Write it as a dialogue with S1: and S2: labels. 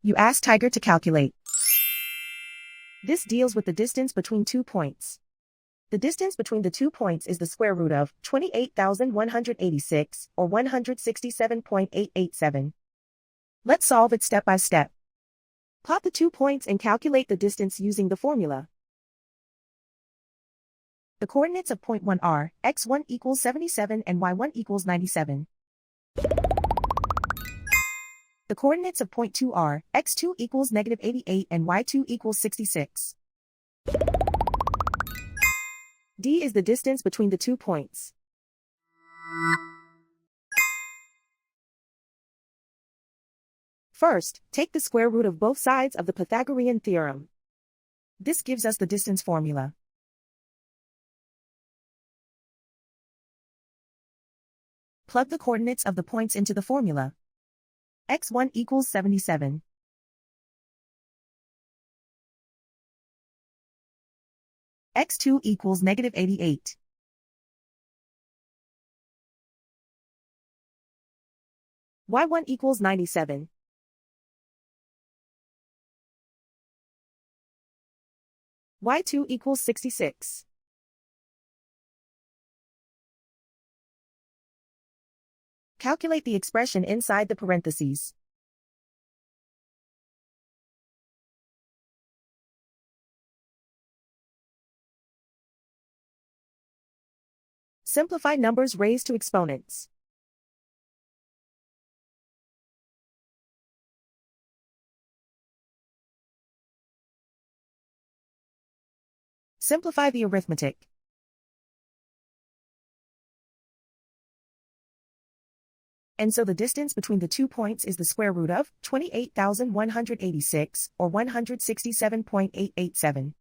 S1: You ask Tiger to calculate. This deals with the distance between 2 points. The distance between the 2 points is the square root of 28,186, or 167.887. Let's solve it step by step. Plot the 2 points and calculate the distance using the formula. The coordinates of point 1 are x1 equals 77 and y1 equals 97. The coordinates of point 2 are x2 equals negative 88 and y2 equals 66. D is the distance between the 2 points. First, take the square root of both sides of the Pythagorean theorem. This gives us the distance formula. Plug the coordinates of the points into the formula. x1 equals 77. x2 equals negative 88. y1 equals 97. y2 equals 66. Calculate the expression inside the parentheses. Simplify numbers raised to exponents. Simplify the arithmetic. And so the distance between the 2 points is the square root of 28,186, or 167.887.